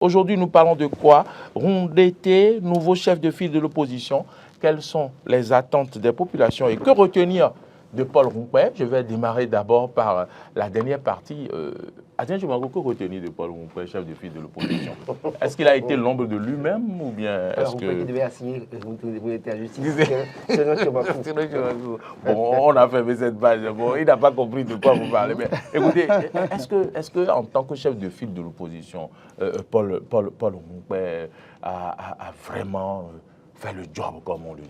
Aujourd'hui, nous parlons de quoi? Rondeté, nouveau chef de file de l'opposition. Quelles sont les attentes des populations et que retenir de Paul Roumpé? Je vais démarrer d'abord par la dernière partie. Adrien Jumango, que retenir de Paul Roumpé, chef de file de l'opposition? Est-ce qu'il a été l'ombre de lui-même ou bien est-ce que... Roumpé devait assigner, vous étiez à justice. Bon, on a fermé cette page. Bon, il n'a pas compris de quoi vous parlez. Mais écoutez, est-ce que en tant que chef de file de l'opposition, Paul Roumpé a vraiment fait le job, comme on le dit?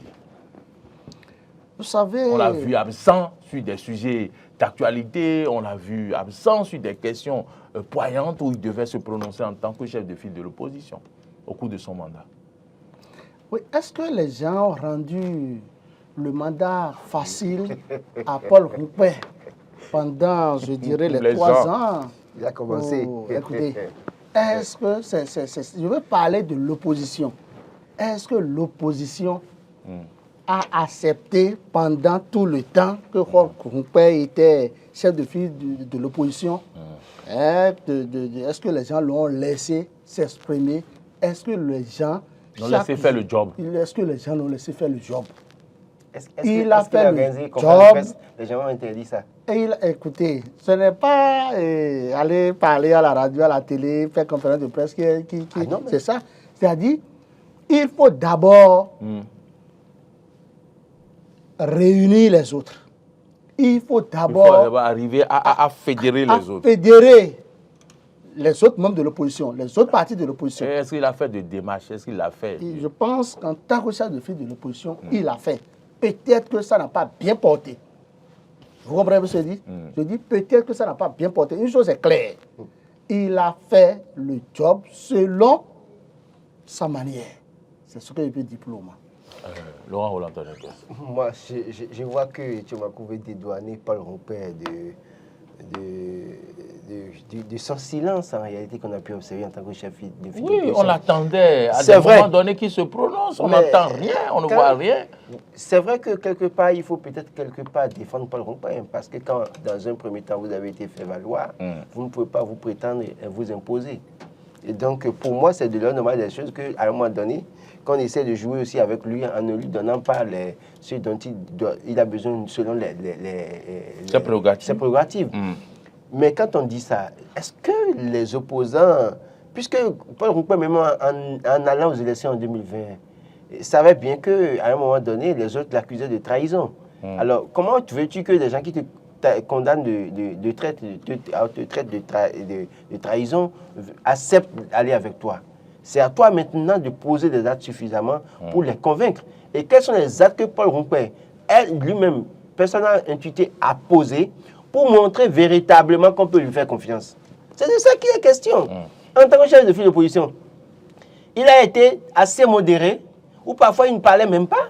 Vous savez... On l'a vu absent sur des sujets d'actualité, on l'a vu absent sur des questions poignantes où il devait se prononcer en tant que chef de file de l'opposition au cours de son mandat. Oui, est-ce que les gens ont rendu le mandat facile à Paul Roumpé pendant, je dirais, les 3 ans? Il a commencé. Écoutez, est-ce que je veux parler de l'opposition. Est-ce que l'opposition a accepté pendant tout le temps que Roumpé était chef de file de l'opposition? Est-ce que les gens l'ont laissé s'exprimer? Est-ce que les gens l'ont laissé faire le job? Est-ce que les gens l'ont laissé faire le job? Il a fait le job. Les gens ont interdit ça. Écoutez, ce n'est pas aller parler à la radio, à la télé, faire conférence de presse c'est ça. C'est-à-dire, il faut d'abord réunir les autres. Il faut d'abord arriver à fédérer les autres. Fédérer les autres membres de l'opposition, les autres partis de l'opposition. Est-ce qu'il a fait des démarches? Est-ce qu'il l'a fait? Je pense qu'en tant que chef de file de l'opposition, il l'a fait. Peut-être que ça n'a pas bien porté. Vous comprenez ce que je dis? Je dis peut-être que ça n'a pas bien porté. Une chose est claire. Il a fait le job selon sa manière. C'est ce que je peux dire pour le moment. Laurent Roland. Moi, je vois que tu m'as trouvé dédouaner Paul Roumpé de son silence en réalité qu'on a pu observer en tant que chef de file. Oui, on l'attendait à un moment donné qu'il se prononce. On n'entend rien, on ne voit rien. C'est vrai que quelque part, il faut peut-être quelque part défendre Paul Roumpé, parce que quand dans un premier temps vous avez été fait valoir, vous ne pouvez pas vous prétendre et vous imposer. Et donc pour moi, c'est de l'ordre normal des choses qu'à un moment donné, qu'on essaie de jouer aussi avec lui en ne lui donnant pas ce dont il a besoin selon ses prérogatives. Mais quand on dit ça, est-ce que les opposants, puisque Paul Roumpé, même en allant aux élections en 2020, savait bien qu'à un moment donné, les autres l'accusaient de trahison. Alors, comment veux-tu que les gens qui te condamnent de traite de trahison acceptent d'aller avec toi? C'est à toi maintenant de poser des actes suffisamment pour les convaincre. Et quels sont les actes que Paul Roumpé, lui-même, personnellement intuité, a posés pour montrer véritablement qu'on peut lui faire confiance? C'est de ça qu'il est question. En tant que chef de file d'opposition, il a été assez modéré, ou parfois il ne parlait même pas.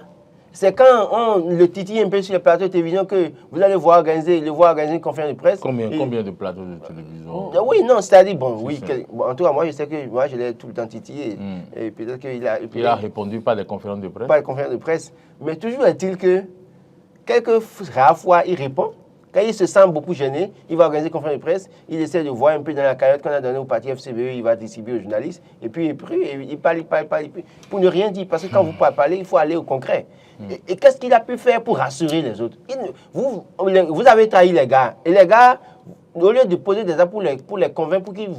C'est quand on le titille un peu sur les plateaux de télévision que vous allez le voir organiser une conférence de presse. Combien de plateaux de télévision? Oui, non, c'est-à-dire, en tout cas, moi, je sais que moi, je l'ai tout le temps titillé. Et peut-être qu'il a... Il a répondu par des conférences de presse? Par des conférences de presse. Mais toujours est-il que, quelques rares fois, il répond. Quand il se sent beaucoup gêné, il va organiser une conférence de presse, il essaie de voir un peu dans la cagnotte qu'on a donnée au parti FCBE, il va distribuer aux journalistes, et puis il parle, pour ne rien dire. Parce que quand vous parlez, il faut aller au concret. Et qu'est-ce qu'il a pu faire pour rassurer les autres? Vous avez trahi les gars. Et les gars, au lieu de poser des actes pour les convaincre, pour qu'ils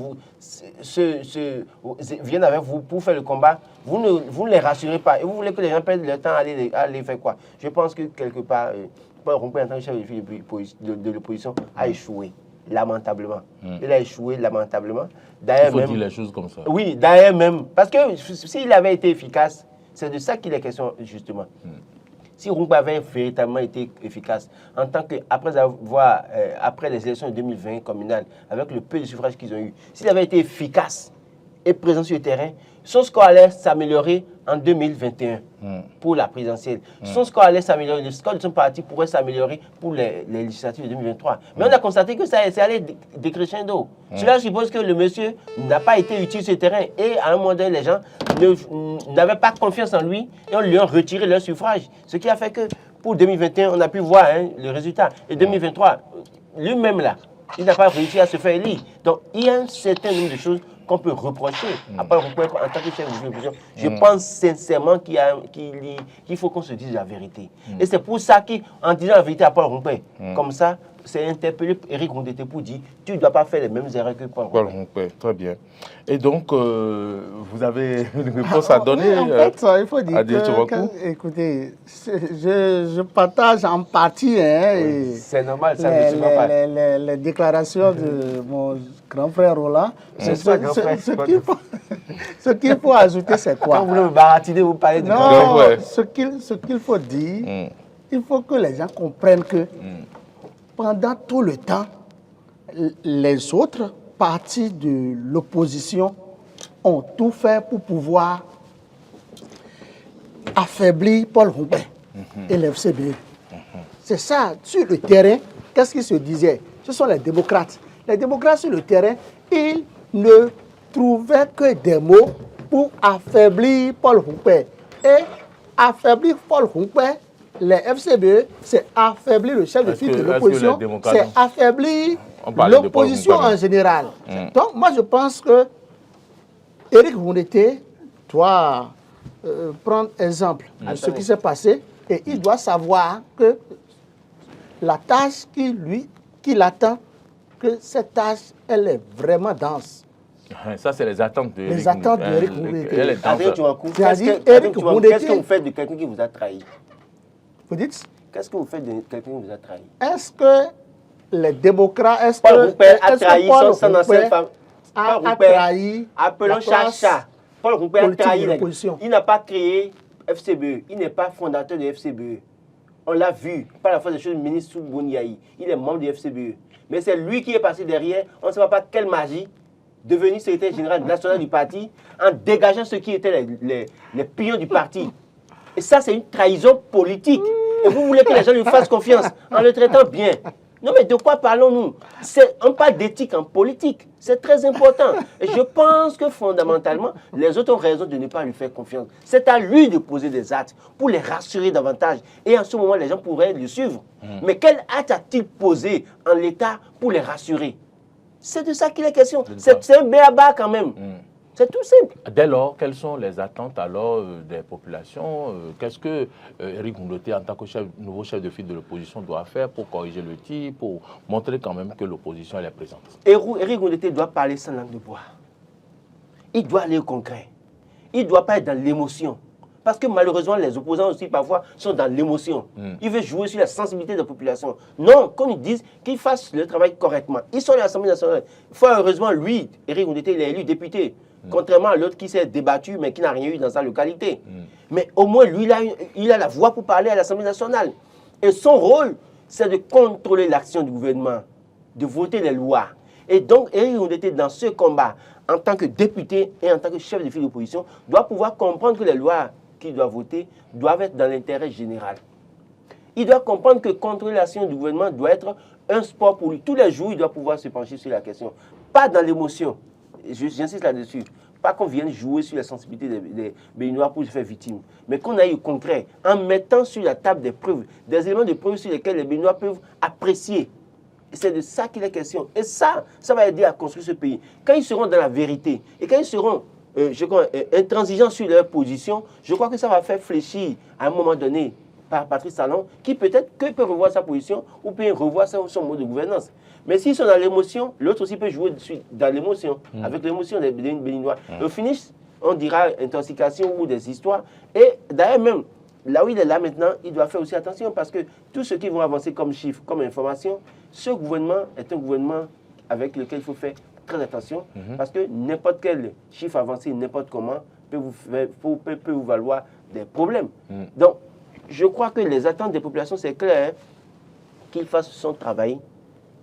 viennent avec vous pour faire le combat, vous ne les rassurez pas. Et vous voulez que les gens perdent leur temps à aller faire quoi? Je pense que quelque part... Paul Roumpé, en tant que chef de l'opposition, a échoué lamentablement. Il a échoué lamentablement. Il faut dire les choses comme ça. Oui, d'ailleurs même. Parce que s'il avait été efficace, c'est de ça qu'il est question, justement. Si Roumpé avait véritablement été efficace, en tant que, après les élections de 2020 communales, avec le peu de suffrages qu'ils ont eu, s'il avait été efficace et présent sur le terrain, son score allait s'améliorer en 2021 pour la présidentielle. Son score allait s'améliorer, le score de son parti pourrait s'améliorer pour les législatives de 2023. Mais on a constaté que ça allait décrescendo. Cela suppose que le monsieur n'a pas été utile sur le terrain et à un moment donné, les gens n'avaient pas confiance en lui et on lui a retiré leur suffrage. Ce qui a fait que pour 2021, on a pu voir le résultat. Et 2023, lui-même là, il n'a pas réussi à se faire élire. Donc il y a un certain nombre de choses qu'on peut reprocher à Paul Rompouet en tant que chef de l'opposition. Je pense sincèrement qu'il faut qu'on se dise la vérité. Et c'est pour ça qu'en disant la vérité à Paul Rompouet, comme ça, c'est interpellé Éric Rondeté pour dire tu ne dois pas faire les mêmes erreurs que Paul Rompouet. Très bien. Et donc, vous avez une réponse à donner En fait, il faut dire que, écoutez, je partage en partie c'est normal, ça ne se voit pas. Les déclarations de mon grand frère Roland. Ce qu'il faut ajouter, c'est quoi? Quand vous voulez me baratiner, vous parlez de non, ce qu'il faut dire, il faut que les gens comprennent que pendant tout le temps, les autres partis de l'opposition ont tout fait pour pouvoir affaiblir Paul Rompouet et l'FCBE. C'est ça, sur le terrain, qu'est-ce qu'ils se disaient? Ce sont les démocrates. Les démocrates sur le terrain, ils ne trouvaient que des mots pour affaiblir Paul Rompouet. Et affaiblir Paul Rompouet, les FCBE, c'est affaiblir le chef de file de l'opposition, c'est affaiblir l'opposition en général. Donc, moi, je pense que Éric Rondeté doit prendre exemple de ce qui s'est passé et il doit savoir que la tâche qui l'attend, que cette tâche, elle est vraiment dense. Ça, c'est les attentes de Les attentes d'Éric Rondeté. Qu'est-ce que vous faites de quelqu'un qui vous a trahi? Vous dites? Qu'est-ce que vous faites de quelqu'un qui vous a trahi? Est-ce que les démocrates, est-ce Paul Rompouet a trahi son ancienne femme? a trahi appelons chacha. Paul Rompouet a trahi l'opposition. Il n'a pas créé FCBE. Il n'est pas fondateur de FCBE. On l'a vu par la force des choses, le ministre Souboniaï. Il est membre du FCBE. Mais c'est lui qui est passé derrière, on ne sait pas quelle magie, devenu secrétaire général national du parti, en dégageant ceux qui étaient les pions du parti. Et ça, c'est une trahison politique. Et vous voulez que les gens lui fassent confiance en le traitant bien. Non, mais de quoi parlons-nous? On parle d'éthique en politique. C'est très important. Et je pense que fondamentalement, les autres ont raison de ne pas lui faire confiance. C'est à lui de poser des actes pour les rassurer davantage. Et en ce moment, les gens pourraient le suivre. Mais quel acte a-t-il posé en l'État pour les rassurer? C'est de ça qu'il est question. C'est un béaba quand même. C'est tout simple. Dès lors, quelles sont les attentes alors des populations? Qu'est-ce que Éric Rondeté, en tant que nouveau chef de file de l'opposition, doit faire pour corriger le tir, pour montrer quand même que l'opposition est présente? Éric Rondeté doit parler sans langue de bois. Il doit aller au concret. Il ne doit pas être dans l'émotion. Parce que malheureusement, les opposants aussi parfois sont dans l'émotion. Ils veulent jouer sur la sensibilité de la population. Non, qu'on nous dise qu'ils fassent le travail correctement. Ils sont à l'Assemblée nationale. Fort heureusement, lui, Éric Rondeté, il est élu député. Contrairement à l'autre qui s'est débattu, mais qui n'a rien eu dans sa localité. Mais au moins, lui, il a la voix pour parler à l'Assemblée nationale. Et son rôle, c'est de contrôler l'action du gouvernement, de voter les lois. Et donc, Éric Rondeté, dans ce combat, en tant que député et en tant que chef de file d'opposition, doit pouvoir comprendre que les lois qu'il doit voter doivent être dans l'intérêt général. Il doit comprendre que contrôler l'action du gouvernement doit être un sport pour lui. Tous les jours, il doit pouvoir se pencher sur la question. Pas dans l'émotion. J'insiste là-dessus. Pas qu'on vienne jouer sur la sensibilité des Béninois pour se faire victime. Mais qu'on aille au concret, en mettant sur la table des preuves, des éléments de preuve sur lesquels les Béninois peuvent apprécier. C'est de ça qu'il est question. Et ça va aider à construire ce pays. Quand ils seront dans la vérité, et quand ils seront intransigeants sur leur position, je crois que ça va faire fléchir à un moment donné par Patrice Talon, qui peut-être peut revoir sa position ou peut revoir son mode de gouvernance. Mais s'ils sont dans l'émotion, l'autre aussi peut jouer dans l'émotion, avec l'émotion des Béninois. Au finish, on dira intoxication ou des histoires. Et d'ailleurs même, là où il est là maintenant, il doit faire aussi attention parce que tout ce qui vont avancer comme chiffres, comme information, ce gouvernement est un gouvernement avec lequel il faut faire très attention parce que n'importe quel chiffre avancé, n'importe comment, peut vous valoir des problèmes. Donc, je crois que les attentes des populations, c'est clair qu'il fasse son travail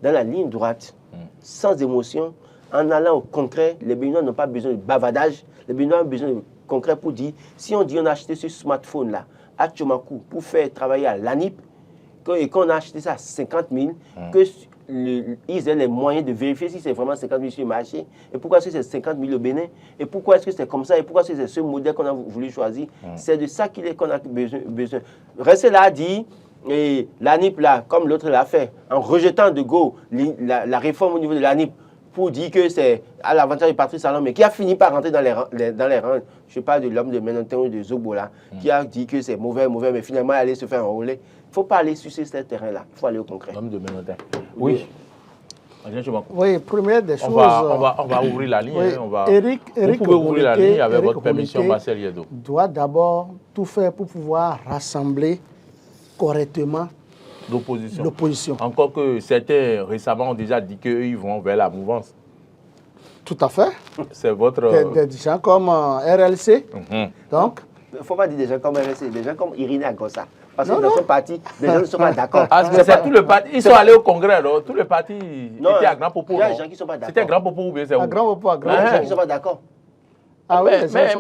dans la ligne droite, sans émotion, en allant au concret. Les Béninois n'ont pas besoin de bavardage. Les Béninois ont besoin de concret pour dire, si on dit on a acheté ce smartphone-là à Tchomakou pour faire travailler à l'ANIP, et qu'on a acheté ça à 50 000, qu'ils aient les moyens de vérifier si c'est vraiment 50 000 sur le marché, et pourquoi est-ce que c'est 50 000 au Bénin, et pourquoi est-ce que c'est comme ça, et pourquoi est-ce que c'est ce modèle qu'on a voulu choisir. C'est de ça qu'on a besoin. Rester là à dire, et l'ANIP, là, comme l'autre l'a fait, en rejetant de go la réforme au niveau de l'ANIP, pour dire que c'est à l'avantage de Patrice Talon, mais qui a fini par rentrer dans les rangs. Je parle de l'homme de Menontin ou de Zobola, qui a dit que c'est mauvais, mais finalement aller se faire enrôler. Il ne faut pas aller sur ce terrain-là, il faut aller au concret. L'homme de Menontin. Oui. Oui, première des choses. On va ouvrir la ligne. Oui, On va, Eric vous pouvez ouvrir la ligne avec votre Rouleté permission, Marcel Yedo. Doit d'abord tout faire pour pouvoir rassembler correctement l'opposition. Encore que certains récemment ont déjà dit qu'ils vont vers la mouvance. Tout à fait. C'est votre... Des gens comme RLC. Donc, il ne faut pas dire des gens comme RLC, des gens comme Irina Agossa. Parce que dans son parti, les gens ne sont pas d'accord. C'est tout le parti. Ils sont allés au congrès, non? Tout le parti était à Grand Popo. Il y a des gens qui ne sont pas d'accord. C'était Grand Popo ou bien c'est où? À Grand Popo, à Grand Popo. Il y a des gens qui ne sont pas d'accord. Ah oui,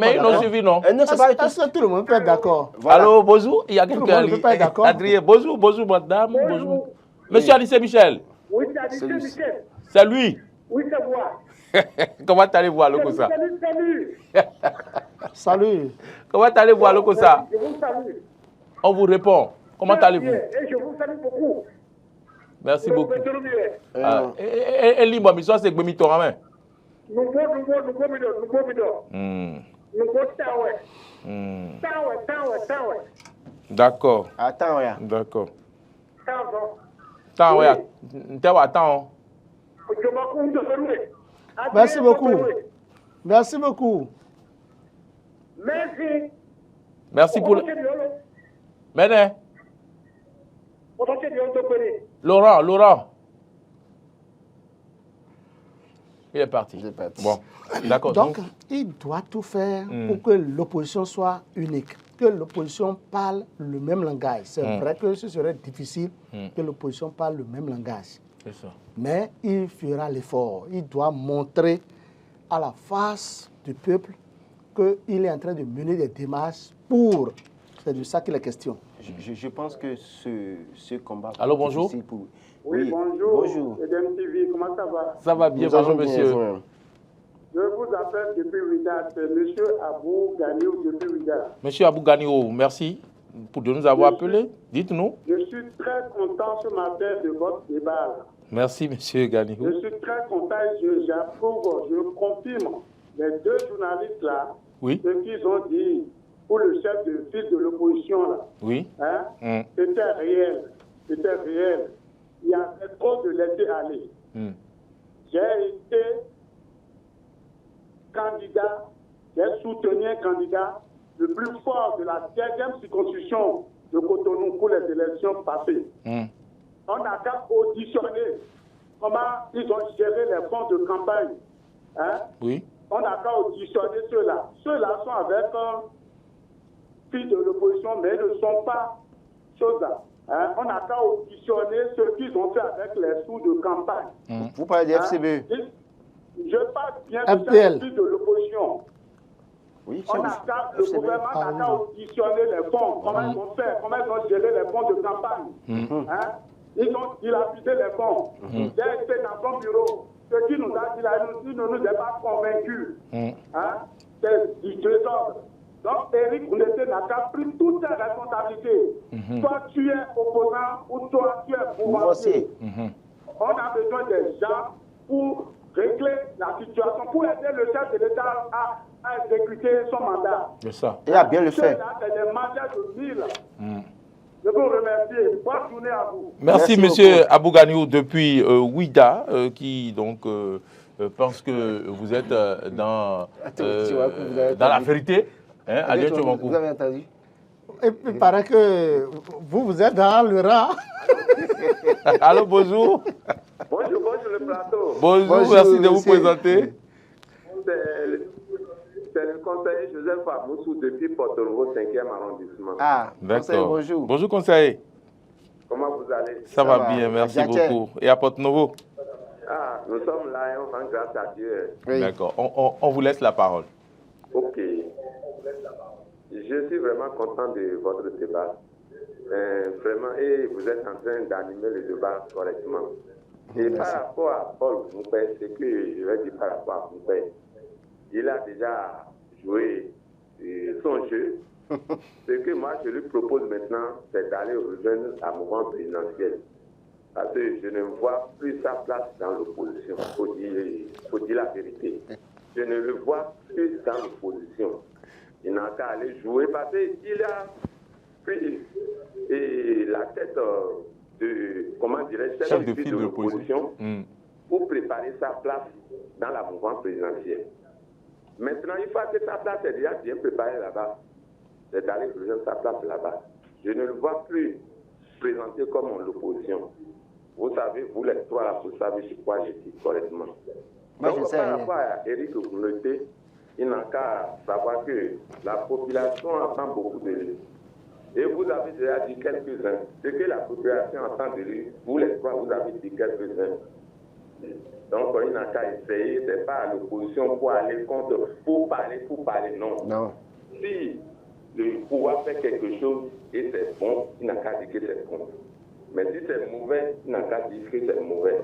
mais ils n'ont suivi, non? Est-ce que tout le monde peut être d'accord? Allô, bonjour. Il y a quelqu'un qui ne peut pas être d'accord. Adrien, bonjour, madame. Bonjour. Monsieur Alice Michel. Oui, c'est Alice Michel. C'est lui. Oui, c'est moi. Comment allez-vous à Lokosa? Salut. Comment allez-vous à Lokosa? Je vous salue. On vous répond. Comment allez-vous? Et je vous salue beaucoup. Merci beaucoup. Et libre, mais ça c'est que Mito Ramen. Nous D'accord. Attends, ouais. D'accord. Attends, ouais. Attends. Merci beaucoup. Merci beaucoup. Merci. Merci pour le... Mene. Laurent. Il est parti. Bon, d'accord. Donc, il doit tout faire pour que l'opposition soit unique, que l'opposition parle le même langage. C'est vrai que ce serait difficile que l'opposition parle le même langage. C'est ça. Mais il fera l'effort. Il doit montrer à la face du peuple qu'il est en train de mener des démarches pour... C'est de ça qu'il est question. Je pense que ce combat... Allô, bonjour. Oui, bonjour. Edem TV, comment ça va? Ça va bien, bonjour monsieur. Je vous appelle depuis Ouidah, c'est monsieur Abou Ganiou depuis Ouidah. Monsieur Abou Ganiou, merci de nous avoir appelés. Dites-nous. Je suis très content ce matin de votre débat. Merci monsieur Ganiou. Je suis très content, j'approuve, je confirme les deux journalistes là, oui. Ce qu'ils ont dit pour le chef de file de l'opposition là. Oui. Hein? C'était réel. C'était réel. Il y avait trop de laisser-aller. J'ai été candidat, j'ai soutenu un candidat le plus fort de la 16e circonscription de Cotonou pour les élections passées. On n'a qu'à auditionner comment ils ont géré les fonds de campagne. Hein? Oui. On n'a qu'à auditionner ceux-là. Ceux-là sont avec un fils de l'opposition, mais ils ne sont pas choses-là. Hein? On n'a qu'à auditionner ce qu'ils ont fait avec les sous de campagne. Vous parlez de FCB? Je parle bien FPL. de l'opposition. Oui, le gouvernement n'a qu'à auditionner les fonds. Comment ils ont fait? Comment ils ont géré les fonds de campagne? Hein? Ils ont dilapidé les fonds. J'ai été dans son bureau. Ce qui nous a dit là, il ne nous a pas convaincus. Hein? C'est du trésor. Donc, Eric Rouleté n'a qu'à pris toutes ses responsabilités. Soit tu es opposant ou toi tu es pouvoirier. On a besoin des gens pour régler la situation, pour aider le chef de l'État à exécuter son mandat. C'est ça. Il a bien le fait. C'est des mandats de 1000. Je vous remercie. Bonne journée à vous. Merci monsieur Abou Ganiou depuis Ouidah, qui donc pense que vous êtes dans la vérité. Hein, vous avez entendu? Et puis, il paraît que vous êtes dans le rang. Allô, bonjour. Bonjour le plateau. Bonjour, merci de vous présenter. C'est le conseiller Joseph Aboussou depuis Porto Novo, 5e arrondissement. Ah, d'accord. Bonjour. Bonjour, conseiller. Comment vous allez? Ça va bien, merci beaucoup. Et à Porto Novo? Ah, nous sommes là et on rend grâce à Dieu. Oui. D'accord, on vous laisse la parole. Ok. Je suis vraiment content de votre débat. Vraiment, et vous êtes en train d'animer le débat correctement. Et par rapport à Paul Moupé, c'est que je vais dire par rapport à Moupé, il a déjà joué son jeu. Ce que moi je lui propose maintenant, c'est d'aller rejoindre la mouvance présidentielle. Parce que je ne vois plus sa place dans l'opposition. Faut dire la vérité. Je ne le vois plus dans l'opposition. Il n'a qu'à aller jouer parce qu'il a pris la tête de, comment dirais-je, chef de file de l'opposition pour préparer sa place dans la mouvance présidentielle. Maintenant, une fois que sa place est déjà bien préparée là-bas, c'est d'aller rejoindre sa place là-bas. Je ne le vois plus présenté comme l'opposition. Vous savez, vous les trois là, vous savez sur quoi je dis correctement. Moi, Donc, je sais par rien. rapport à Éric Okoumete, il n'a qu'à savoir que la population entend beaucoup de lui. Et vous avez déjà dit quelques-uns. Ce que la population entend de lui, vous les trois, vous avez dit quelques-uns. Donc, il n'a qu'à essayer, c'est pas à l'opposition pour aller contre, pour parler, non. Non. Si le pouvoir fait quelque chose et c'est bon, il n'a qu'à dire que c'est bon. Mais si c'est mauvais, il n'a qu'à dire que c'est mauvais.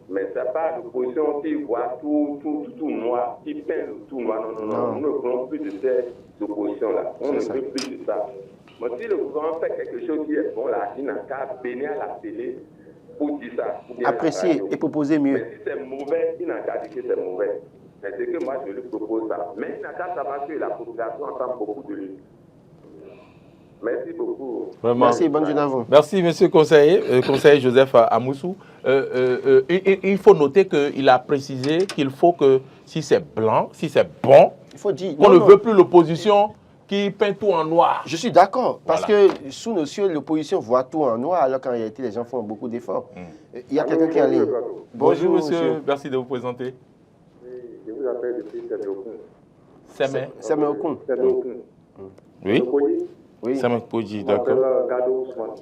Mais c'est pas l'opposition qui voit tout noir, qui peint le tout noir. Non. Nous ne voulons plus de ces oppositions-là. On ne veut plus de ça. Mais si le gouvernement fait quelque chose qui est bon, là, il n'a qu'à bénir à la télé pour dire ça. Apprécier et proposer mieux. Mais si c'est mauvais, il n'a qu'à dire que c'est mauvais. C'est ce que moi je lui propose ça. Mais il n'a qu'à savoir que la population entend beaucoup de lui. Merci beaucoup. Vraiment. Merci, bonne journée à vous. Merci, monsieur conseiller, conseiller Joseph Amoussou. Il faut noter qu'il a précisé qu'il faut que si c'est blanc, si c'est bon, Il faut dire. qu'on non, ne non. veut plus l'opposition qui peint tout en noir. Je suis d'accord, parce Voilà. que sous nos cieux, l'opposition voit tout en noir, alors qu'en réalité, les gens font beaucoup d'efforts. Il y a quelqu'un qui est en ligne. Bonjour, monsieur. Merci de vous présenter. Oui, je vous appelle depuis Séméokun. Semé. Séméokun. Oui. Oui. Semé Podji, Je m'appelle d'accord. Gado Ousmane.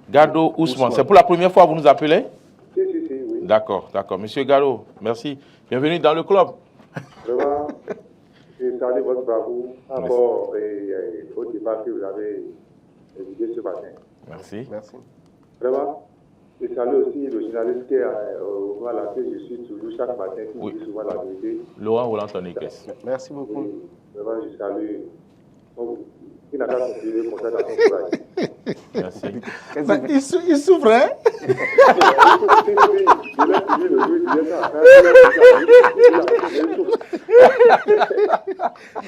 Gado Ousmane. C'est pour la première fois que vous nous appelez? Si, oui. D'accord. Monsieur Gado, merci. Bienvenue dans le club. Vraiment, je salue votre bravoure encore au débat que vous avez évoqué ce matin. Merci. Merci. Vraiment, je salue aussi le journaliste qui est à la que je suis toujours chaque matin, qui Oui. dit souvent la vérité. Laurent Roland Tonekes. Merci beaucoup. Vraiment, je salue. Donc, il n'a qu'à continuer comme ça dans son travail. Merci. Mais il souffre, hein?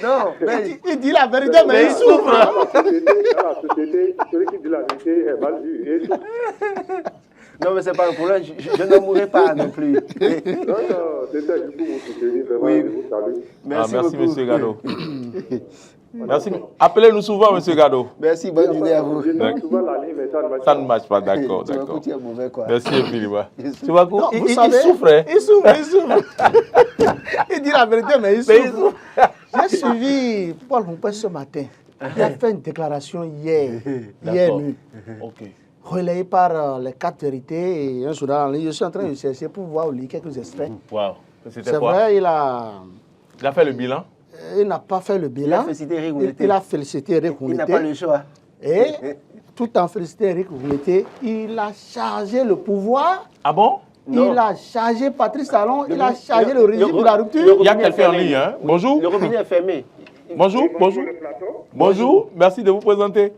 Non, mais Il dit la vérité, mais il souffre. Dans la société, celui qui dit la vérité est mal vu. Et il souffre. non, mais c'est pas un problème. Je n'en mourrai pas non plus. Non, c'était juste pour vous soutenir. Vraiment, Oui. je vous salue. Merci, Merci, beaucoup. monsieur Gado. Merci. Appelez-nous souvent, monsieur Gado. Merci, bonne journée à vous. Je donne souvent la ligne, mais ça ne marche Ça pas. ne marche pas, d'accord. Tu vas D'accord. écouter un mauvais quoi. Merci, Philippe. Tu vois, Non, il vous savez, souffre. Hein? Il souffre. Il dit la vérité, mais il souffre. J'ai suivi Paul Rompé ce matin. Il a fait une déclaration hier D'accord. nuit, Ok. relayée par les 4 vérités et un journal en ligne. Je suis en train de chercher pour voir lire quelques extraits. Wow. C'est C'était quoi? vrai, Il a fait le bilan? il n'a pas fait le bilan. a félicité Eric Il Oumete. il a félicité Eric Il n'a Oumete. pas le choix. Et tout en félicitant Eric Oumete, il a chargé le pouvoir. Ah bon? Non. Il a chargé Patrice Talon, il a Le- chargé le régime de la rupture. Il y a quelqu'un en ligne, hein? Bonjour. Le robinet est fermé. Bonjour. Bonjour. le plateau. Bonjour. Merci de vous présenter.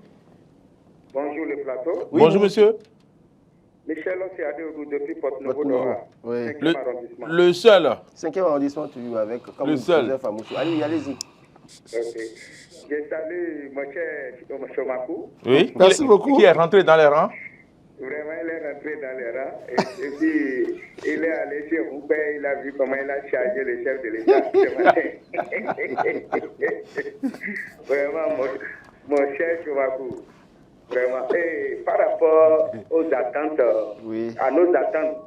Bonjour le plateau. Bonjour, monsieur. Michel Ossiadé depuis Porte-Nouveau Porte-Nouveau, Nord. oui. 5e arrondissement. Le seul. 5e arrondissement, toujours avec. Comme Le seul. Joseph Amoussou. Allez-y. Ok. Je salue mon cher Chomakou. Oui. Merci beaucoup. Qui est rentré dans les rangs? Vraiment, il est rentré dans les rangs. Et puis, il est allé chez Roubaix, il a vu comment il a chargé le chef de l'État ce matin. Vraiment, mon cher Chomakou. Vraiment. Et par rapport aux attentes, Oui. à nos attentes,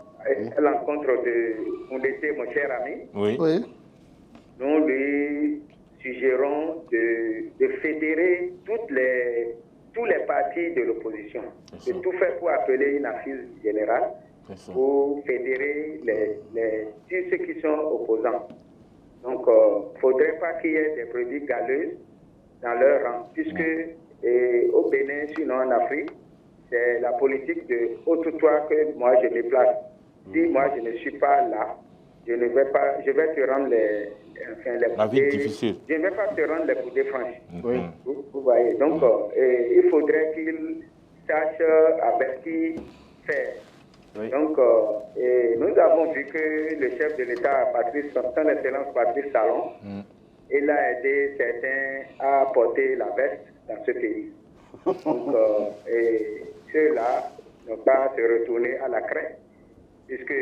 à l'encontre de Oumete, mon cher ami, Oui. Oui. nous lui suggérons de fédérer tous les partis de l'opposition, de tout faire pour appeler une assise générale, pour fédérer tous ceux qui sont opposants. Donc, il ne faudrait pas qu'il y ait des produits galeuses dans leur rang, puisque au Bénin, sinon en Afrique, c'est la politique de au-toi que moi je me place. Si moi je ne suis pas là, je vais te rendre les La vie boudées- difficile. Je ne vais pas te rendre les boudées franches. Oui. Vous voyez, donc il faudrait qu'il sache avec qui faire. Oui. Donc, et nous avons vu que le chef de l'État, son Excellence Patrice Talon, il a aidé certains à porter la veste dans ce pays. Donc, et ceux-là n'ont pas se retourner à la crainte, puisque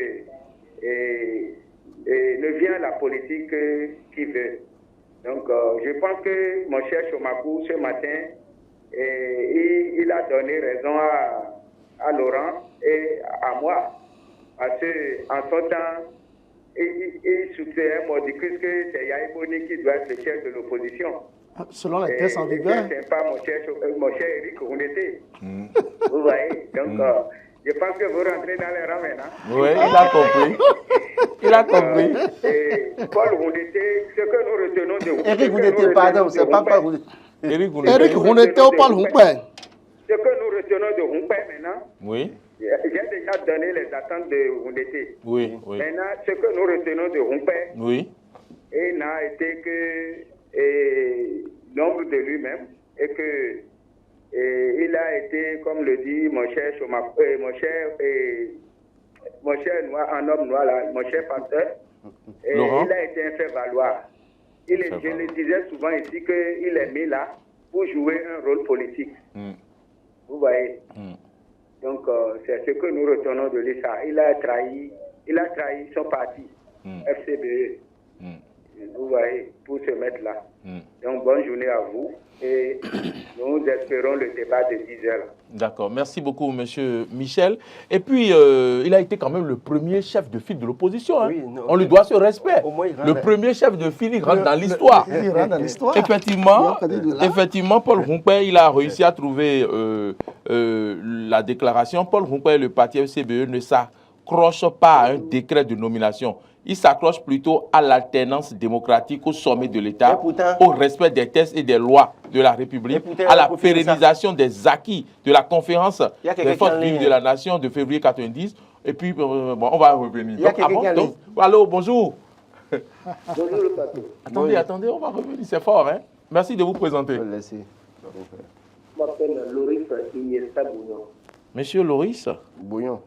ne vient la politique qui veut. Donc, je pense que mon cher Chomakou, ce matin, il a donné raison à Laurent et à moi. Parce qu'en son temps, il soutenait Mordicus que c'est Yahi Boni qui doit être le chef de l'opposition. Selon les tests en vigueur. Ce n'est pas mon cher Eric Rouneté. Vous voyez. Donc, je pense que vous rentrez dans les rangs maintenant. Oui, il a compris. Il a compris. Paul Rouneté, ce que nous retenons de Rouneté. Eric Rouneté, pardon, c'est pas Paul Rouneté. Eric Rouneté ou Paul Rouneté. Ce que nous retenons de Rouneté maintenant. Oui. J'ai déjà donné les attentes de Rouneté. Oui, oui. Maintenant, ce que nous retenons de Rouneté. Oui. Il n'a été que l'ombre de lui-même et que il a été, comme le dit mon cher noir, un homme noir, là, mon cher pasteur, il a été un fait-valoir. Je le disais souvent ici qu'il est mis là pour jouer un rôle politique. Vous voyez. Donc, c'est ce que nous retenons de lui. Il a trahi son parti, FCBE. Vous voyez, pour se mettre là. Donc, bonne journée à vous et nous espérons le débat de 10 heures. D'accord, merci beaucoup, monsieur Michel. Et puis, il a été quand même le premier chef de file de l'opposition. Hein. Oui, on lui doit ce respect. Le premier chef de file, il rentre dans l'histoire. Il rentre dans l'histoire. Effectivement, Paul Roumpé, il a réussi à trouver la déclaration. Paul Roumpé, le parti FCBE, ne s'accroche pas à un décret de nomination. Il s'accroche plutôt à l'alternance démocratique au sommet de l'État, au respect des textes et des lois de la République, à la pérennisation des acquis de la conférence des forces vives de la nation de février 90. Et puis, bon, on va revenir. Allô, bonjour. Bonjour le plateau. Attendez, on va revenir, c'est fort. Hein? Merci de vous présenter. Je m'appelle Loris Iniesta Bouillon. Monsieur Loris Bouillon.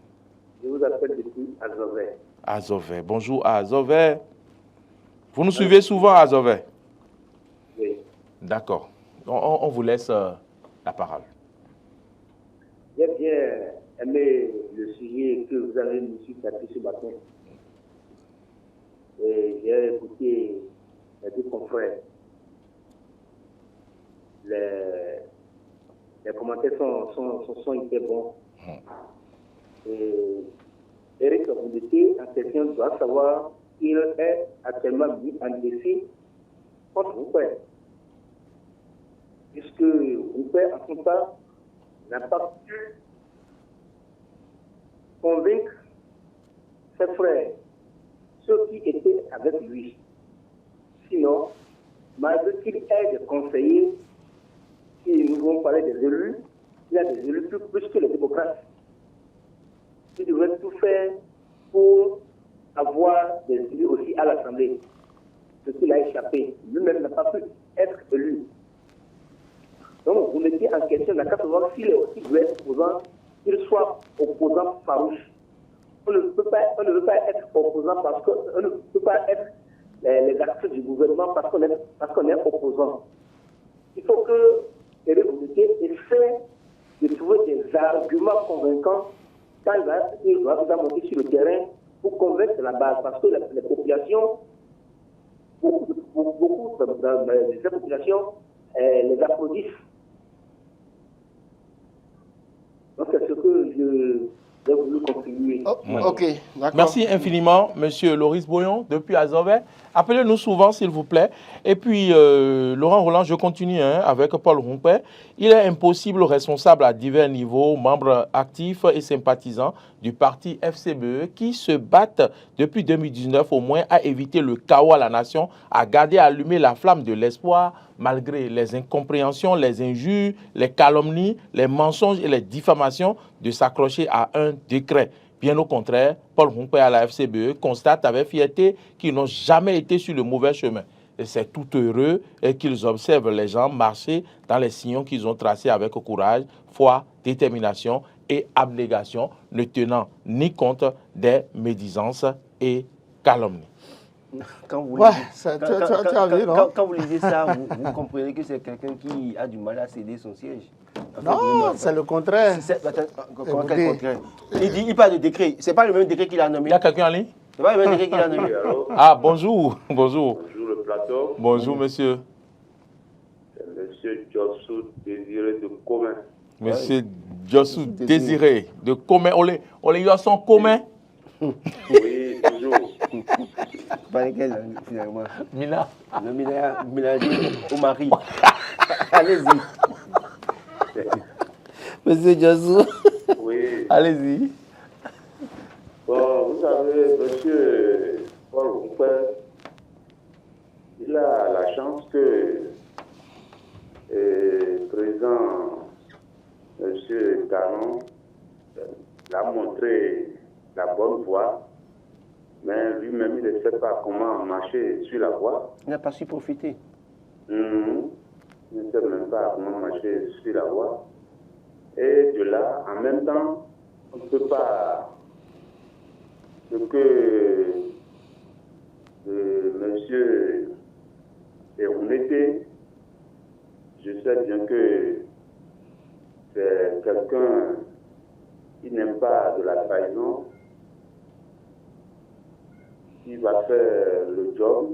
Je vous appelle depuis Azové. Azové. Bonjour à Azové. Vous nous suivez souvent à Azové? Oui. D'accord. On vous laisse la parole. J'ai bien aimé le sujet que vous avez mis sur ce matin. Et j'ai écouté les deux confrères. Les commentaires sont hyper bons. Et Eric Rouneté, en question, doit savoir qu'il est actuellement mis en défi contre Roumpé. Puisque Roumpé, en son temps, n'a pas pu convaincre ses frères, ceux qui étaient avec lui. Sinon, malgré qu'il ait des conseillers, si nous voulons parler des élus, il y a des élus plus que les démocrates. Il devrait tout faire pour avoir des élus aussi à l'Assemblée. Ce qu'il a échappé. Lui-même n'a pas pu être élu. Donc, vous mettez en question la carte de voir s'il est aussi doit être opposant, qu'il soit opposant farouche. On ne veut pas être opposant parce qu'on ne peut pas être les acteurs du gouvernement parce qu'on est opposant. Il faut que Eric Rouneté essaie de trouver des arguments convaincants quand il doit monter sur le terrain pour convaincre la base. Parce que les populations, beaucoup de ces populations les applaudissent. Donc c'est ce que j'ai voulu contribuer. Ok, d'accord. Merci infiniment, monsieur Loris Bouillon, depuis Azové. Appelez-nous souvent, s'il vous plaît. Et puis, Laurent Roland, je continue avec Paul Roumpé. Il est impossible, responsable à divers niveaux, membres actifs et sympathisants du parti FCBE qui se battent depuis 2019 au moins à éviter le chaos à la nation, à garder allumée la flamme de l'espoir malgré les incompréhensions, les injures, les calomnies, les mensonges et les diffamations, de s'accrocher à un décret. Bien au contraire, Paul Roumpé à la FCBE constate avec fierté qu'ils n'ont jamais été sur le mauvais chemin. Et c'est tout heureux et qu'ils observent les gens marcher dans les sillons qu'ils ont tracés avec courage, foi, détermination et abnégation, ne tenant ni compte des médisances et calomnies. Quand vous, Ouais, lisez, tu as vu, non? quand vous lisez ça, vous comprenez que c'est quelqu'un qui a du mal à céder son siège. En fait, Non, c'est le contraire. Comment quel Écoutez. contraire? Il parle de décret. C'est pas le même décret qu'il a nommé. Il y a quelqu'un en ligne? C'est pas le même décret qu'il a nommé. Oui, allô? Ah, bonjour, bonjour. Bonjour le plateau. Bonjour, monsieur. C'est Monsieur Jossou Désiré de Commun. Monsieur Jossou Désiré de Commun. On les sont communs. Oui, toujours. Pas lequel, finalement. Mina. Le ménager au mari. Allez-y. Monsieur Jossou. Oui. Allez-y. Bon, vous savez, monsieur Paul Roupin, il a la chance que le président monsieur Caron l'a montré la bonne voie, mais lui-même, il ne sait pas comment marcher sur la voie. Il n'a pas su profiter. Il ne sait même pas comment marcher sur la voie. Et de là, en même temps, on ne peut pas... Ce que monsieur Erounete, je sais bien que c'est quelqu'un qui n'aime pas de la trahison, qui va faire le job,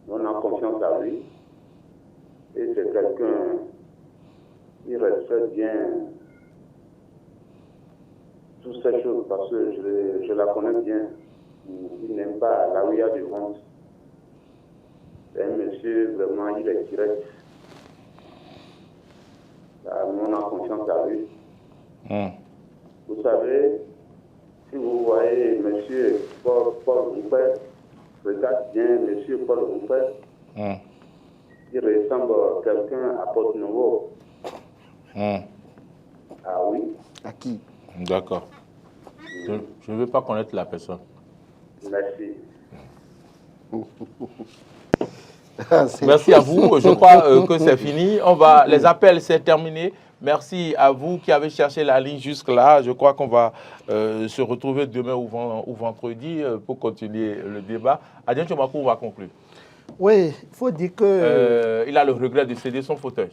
on a confiance à lui, et c'est quelqu'un qui respecte bien toutes ces choses parce que je la connais bien. Il n'aime pas là où il y a du vent. C'est un monsieur, vraiment, il est direct. On a confiance à lui. Vous savez, si vous voyez monsieur Paul Roupin, regardez bien monsieur Paul Roupin, il ressemble à quelqu'un à Porte-Nouveau. Ah oui? À qui? D'accord. Je ne veux pas connaître la personne. Merci. Merci à vous. Je crois que c'est fini. Les appels, c'est terminé. Merci à vous qui avez cherché la ligne jusque-là. Je crois qu'on va se retrouver demain ou vendredi pour continuer le débat. Adrien Tchomakou va conclure. Oui, il faut dire que... il a le regret de céder son fauteuil.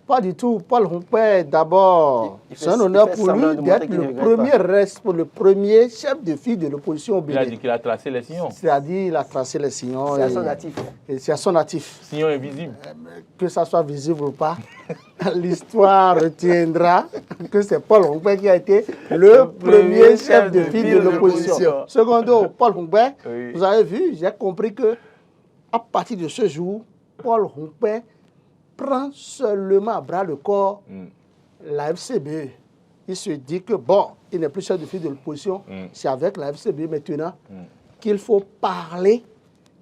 Pas du tout. Paul Roupin, d'abord, c'est un honneur pour lui d'être le premier chef de file de l'opposition au Bénin. Il a dit qu'il a tracé les sillons. C'est-à-dire il a tracé les sillons. C'est à son natif. Et c'est à son natif. Sillons invisibles. Que ça soit visible ou pas, l'histoire retiendra que c'est Paul Roupin qui a été le premier chef de file de l'opposition. Secondo, Paul Roupin, oui. Vous avez vu, j'ai compris que à partir de ce jour, Paul Roupin prend seulement à bras le corps la FCBE. Il se dit que, bon, il n'est plus chef de file de l'opposition, c'est avec la FCBE maintenant qu'il faut parler,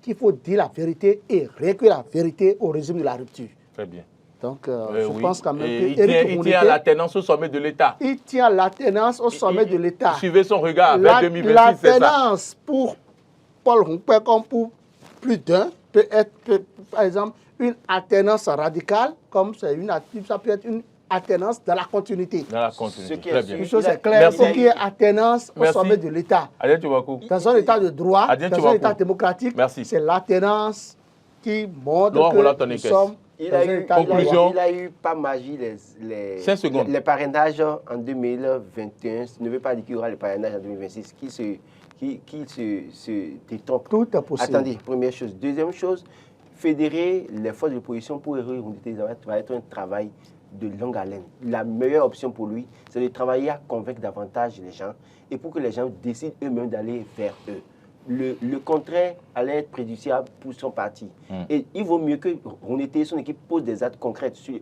qu'il faut dire la vérité et recueillir la vérité au régime de la rupture. Très bien. Donc, je pense quand même que il tient à la tenance au sommet de l'État. Il tient la tenance au sommet de l'État. Suivez son regard vers 2026, la c'est ça. La tenance pour Paul Roupin, comme pour plus d'un, peut être, par exemple, une alternance radicale, comme c'est ça peut être une alternance dans la continuité. Dans la continuité, très bien. Une chose est claire, il faut qu'il y ait alternance au sommet de l'État. Dans un État de droit, dans un État démocratique, c'est l'alternance qui montre que nous sommes dans un État de droit. Il a eu pas magie les parrainages en 2021. Ce ne veut pas dire qu'il y aura les parrainages en 2026 qui se détrompent. Tout est possible. Attendez, première chose. Deuxième chose, fédérer les forces de l'opposition pour Erounete, ça va être un travail de longue haleine. La meilleure option pour lui, c'est de travailler à convaincre davantage les gens et pour que les gens décident eux-mêmes d'aller vers eux. Le contraire allait être préjudiciable pour son parti. Et il vaut mieux que Erounete et son équipe posent des actes concrets sur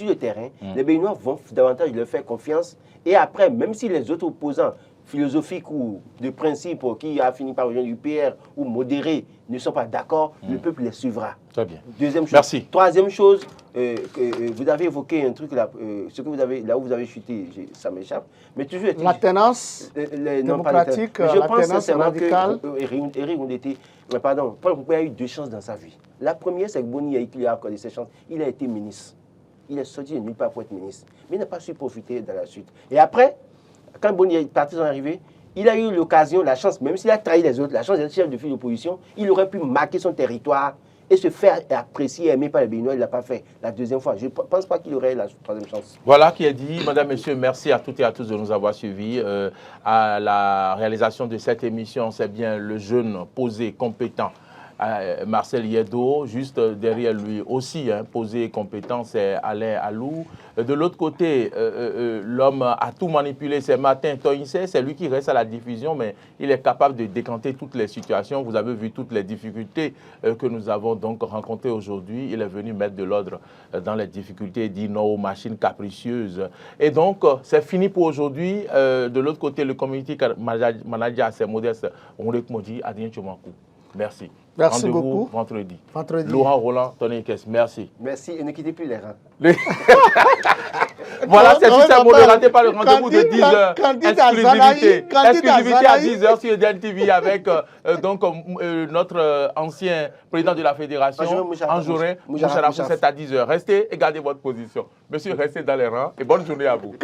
le terrain. Les Béninois vont davantage leur faire confiance. Et après, même si les autres opposants philosophiques ou de principe qui a fini par rejoindre l'UPR ou modérés ne sont pas d'accord, le peuple les suivra. Très bien. Deuxième chose. Merci. Troisième chose, vous avez évoqué un truc là, ce que vous avez, là où vous avez chuté, ça m'échappe. Mais toujours la tenance démocratique, je la pense tenance radicale. Paul Roupin a eu deux chances dans sa vie. La première, c'est que Boni Yaïk lui a accordé ses chances. Il a été ministre. il est sorti de nulle part pour être ministre. Mais il n'a pas su profiter de la suite. Et après, quand les partis sont arrivés, il a eu l'occasion, la chance, même s'il a trahi les autres, la chance d'être chef de file d'opposition, il aurait pu marquer son territoire et se faire apprécier et aimer par les Béninois. Il ne l'a pas fait la deuxième fois. Je ne pense pas qu'il aurait la troisième chance. Voilà qui est dit. Madame, Messieurs, merci à toutes et à tous de nous avoir suivis. À la réalisation de cette émission, c'est bien le jeune posé, compétent, Marcel Yeddo. Juste derrière lui aussi, posé et compétent, c'est Alain Alou. De l'autre côté, l'homme a tout manipulé, c'est Martin Toïnse. C'est lui qui reste à la diffusion, mais il est capable de décanter toutes les situations. Vous avez vu toutes les difficultés que nous avons donc rencontrées aujourd'hui. Il est venu mettre de l'ordre dans les difficultés et dire non aux machines capricieuses. Et donc, c'est fini pour aujourd'hui. De l'autre côté, le community manager, c'est modeste. On dit Adrien Tchomankou. Merci. Merci beaucoup. Vendredi. Vendredi. Laurent Roland, Tony Kess, merci. Merci et ne quittez plus les rangs. Voilà, c'est tout ça. Ne ratez pas le rendez-vous de 10h. Exclusivité à 10h sur EDN TV avec donc, notre ancien président de la fédération, Anjorin Moucharafou, c'est à 10h. Restez et gardez votre position. Monsieur, restez dans les rangs et bonne journée à vous.